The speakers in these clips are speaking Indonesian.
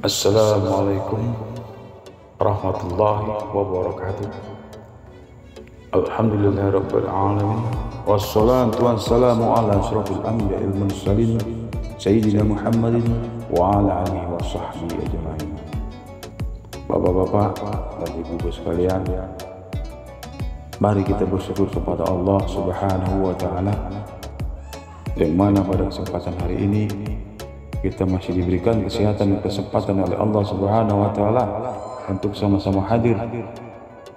Assalamualaikum warahmatullahi wabarakatuh. Alhamdulillahirabbil alamin. Wassalatu wassalamu ala asyrofil anbiya'il mursalin sayyidina Muhammadin wa ala alihi wa sahbihi ajmain. Bapak-bapak dan ibu-ibu sekalian, mari kita bersyukur kepada Allah Subhanahu wa taala yang mana pada kesempatan hari ini kita masih diberikan kesehatan dan kesempatan oleh Allah Subhanahu wa taala untuk sama-sama hadir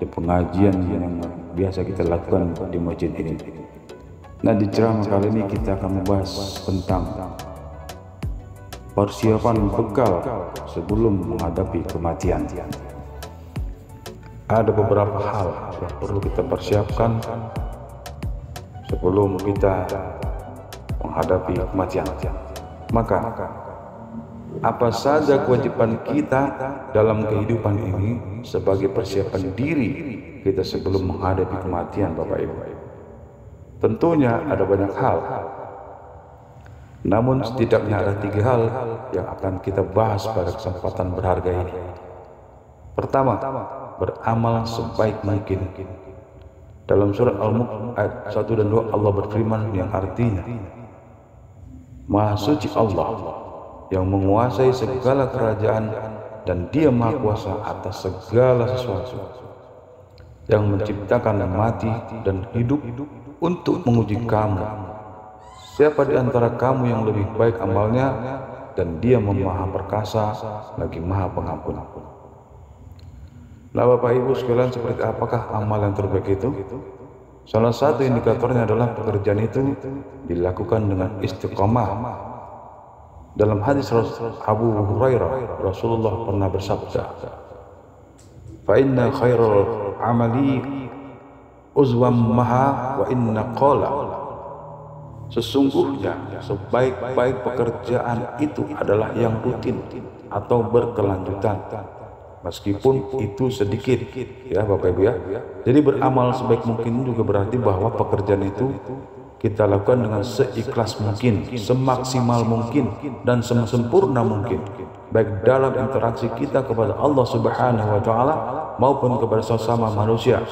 di pengajian yang biasa kita lakukan di masjid ini. Nah, di ceramah kali ini kita akan membahas tentang persiapan bekal sebelum menghadapi kematian. Ada beberapa hal yang perlu kita persiapkan sebelum kita menghadapi kematian. Maka apa saja kewajiban kita dalam kehidupan ini sebagai persiapan diri kita sebelum menghadapi kematian, Bapak Ibu? Tentunya ada banyak hal, namun setidaknya ada 3 hal yang akan kita bahas pada kesempatan berharga ini. Pertama, beramal sebaik mungkin. Dalam surat Al-Mulk ayat 1 dan 2 Allah berfirman yang artinya, Maha suci Allah yang menguasai segala kerajaan dan Dia Maha Kuasa atas segala sesuatu, yang menciptakan mati dan hidup untuk menguji kamu. Siapa di antara kamu yang lebih baik amalnya, dan Dia Maha Perkasa lagi Maha Pengampun. Nah, Bapak Ibu sekalian, seperti apakah amal yang terbaik itu? Salah satu indikatornya adalah pekerjaan itu dilakukan dengan istiqomah. Dalam hadis Abu Hurairah, Rasulullah pernah bersabda, "Fa inna khairal amali uzwammaha wa inna qala." Sesungguhnya sebaik-baik pekerjaan itu adalah yang rutin atau berkelanjutan, meskipun itu sedikit, ya Bapak Ibu ya. Jadi beramal sebaik mungkin juga berarti bahwa pekerjaan itu kita lakukan dengan seikhlas mungkin, semaksimal mungkin, dan sempurna mungkin, baik dalam interaksi kita kepada Allah Subhanahu wa taala maupun kepada sesama manusia.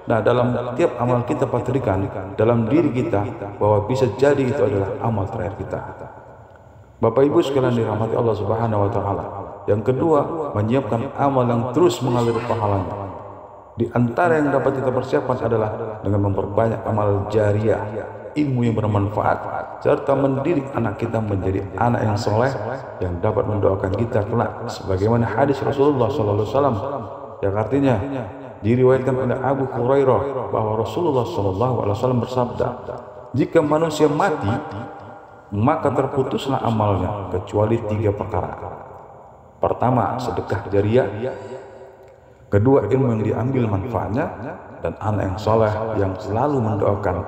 Nah, dalam tiap amal kita patrikan dalam diri kita bahwa bisa jadi itu adalah amal terakhir kita. Bapak Ibu sekalian dirahmati Allah Subhanahu wa taala. Yang kedua, menyiapkan amal yang terus mengalir pahalanya. Di antara yang dapat kita persiapkan adalah dengan memperbanyak amal jariah, ilmu yang bermanfaat, serta mendidik anak kita menjadi anak yang soleh yang dapat mendoakan kita kelak, sebagaimana hadis Rasulullah SAW yang artinya diriwayatkan oleh Abu Hurairah bahwa Rasulullah SAW bersabda, jika manusia mati maka terputuslah amalnya kecuali 3 perkara. Pertama, sedekah jariah. Kedua, ilmu yang diambil manfaatnya. Dan anak yang soleh yang selalu mendoakan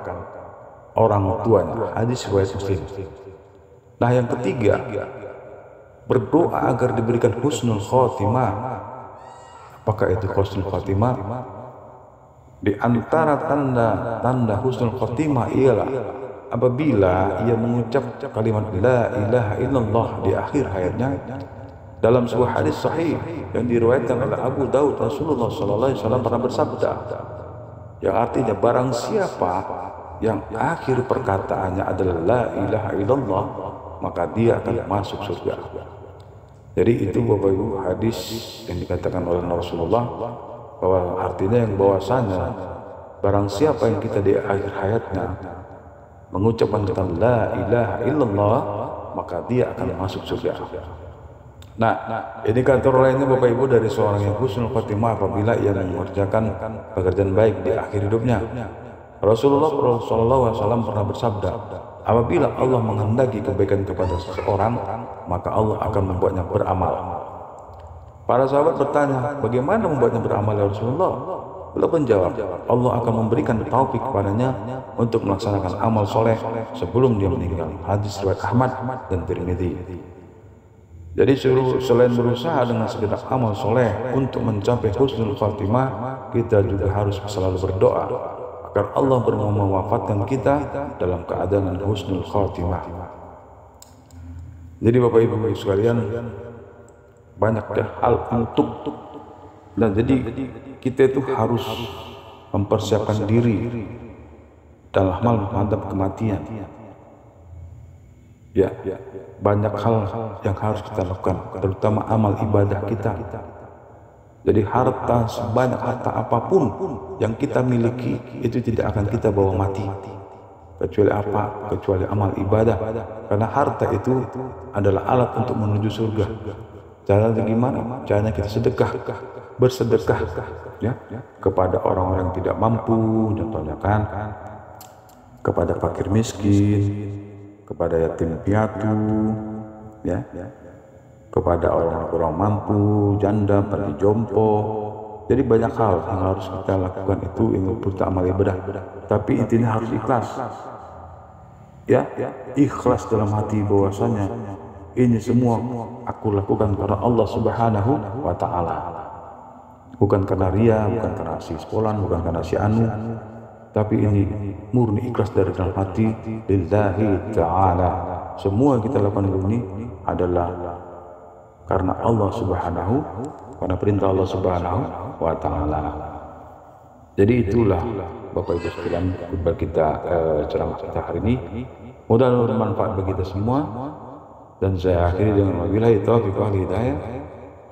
orang tuanya. Hadis riwayat Muslim. Nah, yang ketiga, berdoa agar diberikan husnul khotimah. Apakah itu husnul khotimah? Di antara tanda husnul khotimah ialah apabila ia mengucap kalimat la ilaha illallah di akhir hayatnya. Dalam sebuah hadis sahih yang diriwayatkan oleh Abu Daud, Rasulullah SAW pernah bersabda, yang artinya barang siapa yang akhir perkataannya adalah la ilaha illallah, maka dia akan masuk surga. Jadi itu Bapak Ibu hadis yang dikatakan oleh Rasulullah, bahwa artinya yang bahwasanya barang siapa yang kita di akhir hayatnya mengucapkan kata la ilaha illallah, maka dia akan masuk surga. Nah, indikator lainnya Bapak Ibu dari seorang yang husnul khotimah apabila ia mengerjakan pekerjaan baik di akhir hidupnya. Rasulullah SAW pernah bersabda, apabila Allah menghendaki kebaikan kepada seseorang, maka Allah akan membuatnya beramal. Para sahabat bertanya, bagaimana membuatnya beramal ya Rasulullah? Beliau menjawab, Allah akan memberikan taufik kepadanya untuk melaksanakan amal soleh sebelum dia meninggal. Hadis riwayat Ahmad dan Tirmidzi. Jadi selain berusaha dengan segenap amal soleh untuk mencapai husnul khatimah, kita juga harus selalu berdoa agar Allah mewafatkan kita dalam keadaan husnul khatimah. Jadi Bapak Ibu sekalian, banyak hal untuk. Nah, jadi kita itu harus mempersiapkan diri dalam hal menghadap kematian. Ya, banyak hal yang harus kita lakukan, terutama amal ibadah kita. Jadi harta, sebanyak harta apapun yang kita miliki itu tidak akan kita bawa mati. Kecuali apa? Kecuali amal ibadah. Karena harta itu adalah alat untuk menuju surga. Caranya gimana? Caranya kita sedekah, bersedekah ya kepada orang-orang yang tidak mampu, contohnya kan kepada fakir miskin, kepada yatim piatu, ya, kepada orang-orang mampu, janda, panti jompo. Jadi banyak hal yang harus kita lakukan itu untuk amal ibadah. Tapi intinya harus ikhlas. Ya, ikhlas dalam hati bahwasanya ini semua aku lakukan karena Allah Subhanahu wa taala. Bukan karena ria, bukan karena si sekolah, bukan karena si anu, tapi ini murni ikhlas dari dalam hati lillahi ta'ala. Semua yang kita lakukan ini adalah karena Allah Subhanahu, karena perintah Allah Subhanahu wa ta'ala. Jadi itulah Bapak Ibu sekalian khutbah kita, ceramah kita hari ini. Mudah-mudahan bermanfaat bagi kita semua. Dan saya akhiri dengan wabillahi taufiq wal hidayah.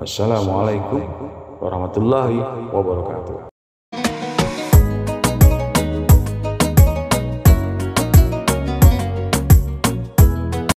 Wassalamualaikum warahmatullahi wabarakatuh.